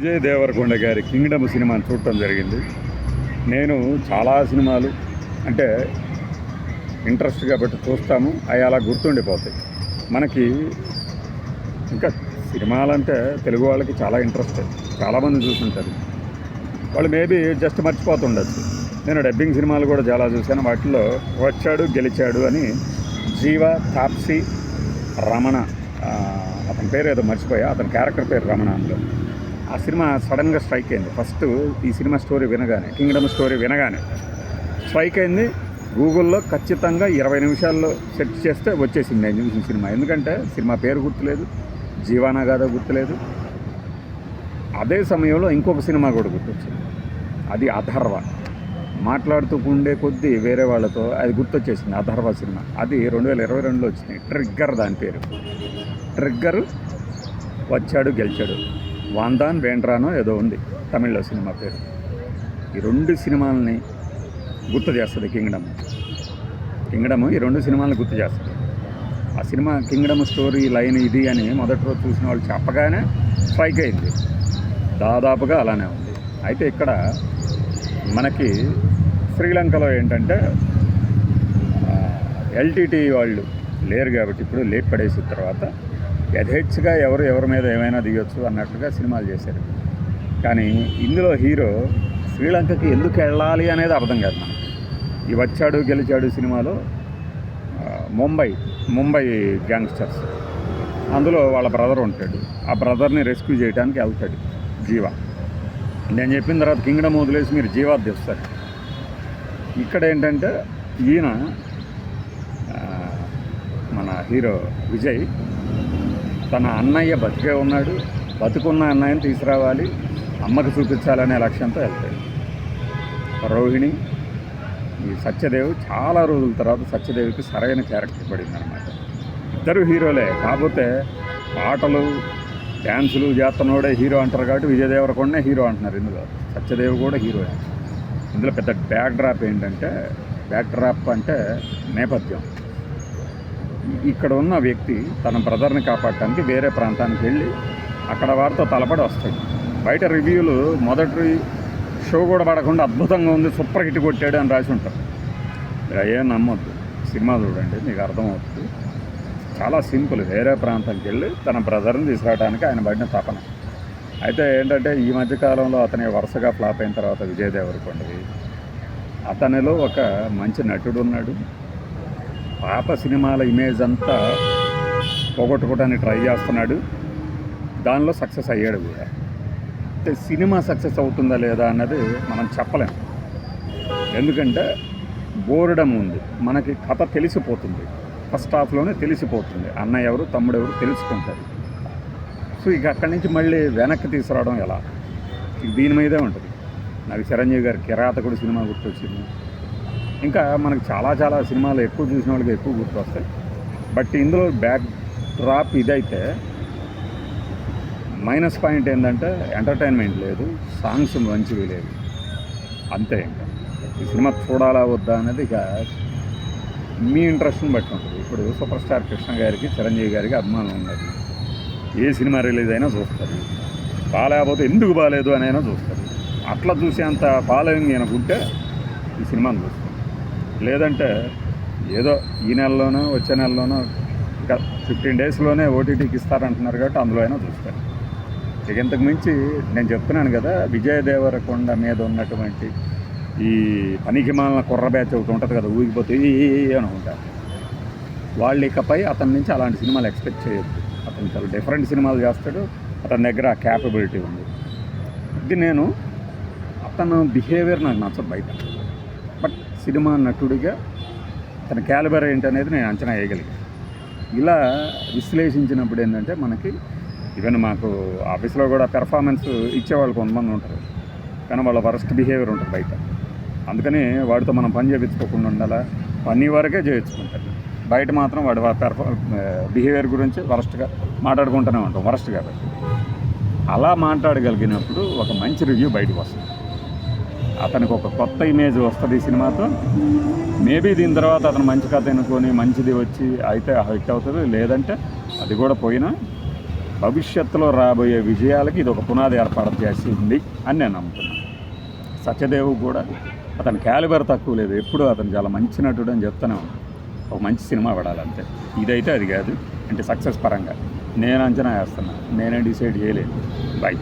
విజయ్ దేవరకొండ గారి కింగ్డమ్ సినిమాని చూడటం జరిగింది. నేను చాలా సినిమాలు అంటే ఇంట్రెస్ట్గా పెట్టి చూస్తాము, అవి అలా గుర్తుండిపోతాయి మనకి. ఇంకా సినిమాలంటే తెలుగు వాళ్ళకి చాలా ఇంట్రెస్ట్, చాలామంది చూస్తుంటారు. వాళ్ళు మేబీ జస్ట్ మర్చిపోతుండొచ్చు. నేను డబ్బింగ్ సినిమాలు కూడా చాలా చూశాను. వాటిల్లో వచ్చాడు గెలిచాడు అని జీవ తాప్సీ రమణ, అతని పేరు ఏదో మర్చిపోయా, అతని క్యారెక్టర్ పేరు రమణ. అందులో ఆ సినిమా సడన్గా స్ట్రైక్ అయింది. ఫస్ట్ ఈ సినిమా స్టోరీ వినగానే, కింగ్డమ్ స్టోరీ వినగానే స్ట్రైక్ అయింది. గూగుల్లో ఖచ్చితంగా 20 నిమిషాల్లో సెర్చ్ చేస్తే వచ్చేసింది నేను చూసిన సినిమా. ఎందుకంటే సినిమా పేరు గుర్తులేదు, జీవానా గాథ గుర్తులేదు. అదే సమయంలో ఇంకొక సినిమా కూడా గుర్తొచ్చింది, అది అథర్వ. మాట్లాడుతూ ఉండే కొద్దీ వేరే వాళ్ళతో అది గుర్తొచ్చేసింది, అథర్వ సినిమా. అది 2022లో వచ్చింది. ట్రిగ్గర్ దాని పేరు. ట్రిగ్గర్, వచ్చాడు గెలిచాడు, వాందాన్ వేండ్రానో ఏదో ఉంది తమిళ్లో సినిమా పేరు. ఈ 2 సినిమాలని గుర్తు చేస్తుంది కింగ్డమ్. ఈ 2 సినిమాలను గుర్తు చేస్తుంది. ఆ సినిమా కింగ్డమ్ స్టోరీ లైన్ ఇది అని మొదటి రోజు చూసిన వాళ్ళు చెప్పగానే స్ట్రైక్ అయింది. దాదాపుగా అలానే ఉంది. అయితే ఇక్కడ మనకి శ్రీలంకలో ఏంటంటే ఎల్టీటీ వాళ్ళు లేరు కాబట్టి ఇప్పుడు లేట్ పడేసిన తర్వాత యథేచ్ఛగా ఎవరి మీద ఏమైనా దిగొచ్చు అన్నట్లుగా సినిమాలు చేశారు. కానీ ఇందులో హీరో శ్రీలంకకి ఎందుకు వెళ్ళాలి అనేది అర్థం కాదు మనకి. ఈ వచ్చాడు గెలిచాడు సినిమాలో ముంబై గ్యాంగ్స్టర్స్, అందులో వాళ్ళ బ్రదర్ ఉంటాడు. ఆ బ్రదర్ని రెస్క్యూ చేయడానికి వెళ్తాడు జీవ. నేను చెప్పిన తర్వాత కింగ్డమ్ వదిలేసి మీరు జీవా తెస్తారు. ఇక్కడ ఏంటంటే ఈయన మన హీరో విజయ్ తన అన్నయ్య బతికే ఉన్నాడు, బతుకున్న అన్నయ్యని తీసుకురావాలి, అమ్మకు చూపించాలనే లక్ష్యంతో వెళ్తాడు. రోహిణి, ఈ సత్యదేవ్ చాలా రోజుల తర్వాత సత్యదేవికి సరైన క్యారెక్టర్ పడింది అనమాట. ఇద్దరు హీరోలే, కాకపోతే పాటలు డ్యాన్సులు చేస్తున్నోడే హీరో అంటారు కాబట్టి విజయ్ దేవరకొండనే హీరో అంటున్నారు. ఇందులో సత్యదేవ్ కూడా హీరో. ఇందులో పెద్ద బ్యాక్ డ్రాప్ ఏంటంటే, బ్యాక్ డ్రాప్ అంటే నేపథ్యం. ఇక్కడ ఉన్న వ్యక్తి తన బ్రదర్ని కాపాడటానికి వేరే ప్రాంతానికి వెళ్ళి అక్కడ వారితో తలపడి వస్తాడు. బయట రివ్యూలు మొదటి షో కూడా పడకుండా అద్భుతంగా ఉంది, సూపర్ హిట్ కొట్టాడు అని రాసి ఉంటారు. ఏం నమ్మొద్దు, సినిమా చూడండి మీకు అర్థమవుతుంది. చాలా సింపుల్. వేరే ప్రాంతానికి వెళ్ళి తన బ్రదర్ని తీసుకురావడానికి ఆయన పడిన తపన. అయితే ఏంటంటే ఈ మధ్యకాలంలో అతని వరుసగా ఫ్లాప్ అయిన తర్వాత విజయ్ దేవరకొండది, అతనిలో ఒక మంచి నటుడు ఉన్నాడు. పాత సినిమాల ఇమేజ్ అంతా పోగొట్టుకోవడానికి ట్రై చేస్తున్నాడు. దానిలో సక్సెస్ అయ్యాడు కూడా. అంటే సినిమా సక్సెస్ అవుతుందా లేదా అన్నది మనం చెప్పలేం. ఎందుకంటే బోర్డమ్ ఉంది, మనకి కథ తెలిసిపోతుంది. ఫస్ట్ హాఫ్లోనే తెలిసిపోతుంది అన్న ఎవరు తమ్ముడు ఎవరు తెలుసుకుంటారు. సో ఇక అక్కడి నుంచి మళ్ళీ వెనక్కి తీసుకురావడం ఎలా, దీని మీదే ఉంటుంది. నాకు చిరంజీవి గారి కిరాతకుడు సినిమా గుర్తొచ్చింది. ఇంకా మనకు చాలా సినిమాలు ఎక్కువ చూసిన వాళ్ళకి ఎక్కువ గుర్తొస్తాయి. బట్ ఇందులో బ్యాక్ డ్రాప్ ఇదైతే మైనస్ పాయింట్ ఏంటంటే ఎంటర్టైన్మెంట్ లేదు, సాంగ్స్ మంచివి లేవు, అంతే. ఇంకా ఈ సినిమా చూడాలా వద్దా అనేది ఇక మీ ఇంట్రెస్ట్ని బట్టి ఉంటుంది. ఇప్పుడు సూపర్ స్టార్ కృష్ణ గారికి చిరంజీవి గారికి అభిమానం ఉన్నది. ఏ సినిమా రిలీజ్ అయినా చూస్తారు, బాగాలేకపోతే ఎందుకు బాగాలేదు అని అయినా చూస్తారు. అట్లా చూసేంత ఫాలోయింగ్ అనుకుంటే ఈ సినిమాను చూస్తారు. లేదంటే ఏదో ఈ నెలలోనో వచ్చే నెలలోనో ఇంకా 15 డేస్లోనే ఓటీటీకి ఇస్తారంటున్నారు కాబట్టి అందులో అయినా చూస్తారు. ఇక ఇంతకు మించి నేను చెప్తున్నాను కదా, విజయ్ దేవరకొండ మీద ఉన్నటువంటి ఈ పనికి మాలిన కుర్ర బ్యాచ్ ఒకటి ఉంటుంది కదా, ఊగిపోతే అని ఉంటారు వాళ్ళు. ఇకపై అతని నుంచి అలాంటి సినిమాలు ఎక్స్పెక్ట్ చేయొద్దు. అతను చాలా డిఫరెంట్ సినిమాలు చేస్తాడు, అతని దగ్గర ఆ క్యాపబిలిటీ ఉంది. ఇది నేను అతను బిహేవియర్ నాకు నచ్చదు బయట, బట్ సినిమా నటుడిగా తన క్యాలిబర్ ఏంటనేది నేను అంచనా వేయగలిగాను. ఇలా విశ్లేషించినప్పుడు ఏంటంటే మనకి ఈవెన్ మాకు ఆఫీస్లో కూడా పెర్ఫార్మెన్స్ ఇచ్చేవాళ్ళు కొంతమంది ఉంటారు, కానీ వాళ్ళ వరస్ట్ బిహేవియర్ ఉంటుంది బయట. అందుకని వాడితో మనం పని చేయించుకోకుండా ఉండాలా, పని వరకే చేయించుకుంటారు. బయట మాత్రం వాడి బిహేవియర్ గురించి వరస్ట్గా మాట్లాడుకుంటూనే ఉంటాం, వరస్ట్ కాబట్టి. అలా మాట్లాడగలిగినప్పుడు ఒక మంచి రివ్యూ బయటకు వస్తుంది, అతనికి ఒక కొత్త ఇమేజ్ వస్తుంది ఈ సినిమాతో. మేబీ దీని తర్వాత అతను మంచి కథ ఎన్నుకొని మంచిది వచ్చి అయితే హిట్ అవుతుంది. లేదంటే అది కూడా పోయినా భవిష్యత్తులో రాబోయే విజయాలకి ఇది ఒక పునాది ఏర్పాటు చేసింది అని నేను నమ్ముతున్నాను. సత్యదేవ్ కూడా అతని క్యాలిబర్ తక్కువ లేదు, ఎప్పుడూ అతను చాలా మంచి నటుడు అని చెప్తూనే ఉన్నాను. ఒక మంచి సినిమా పడాలంతే. ఇదైతే అది కాదు అంటే సక్సెస్ పరంగా నేను అంచనా వేస్తున్నాను, నేనే డిసైడ్ చేయలేదు. బై.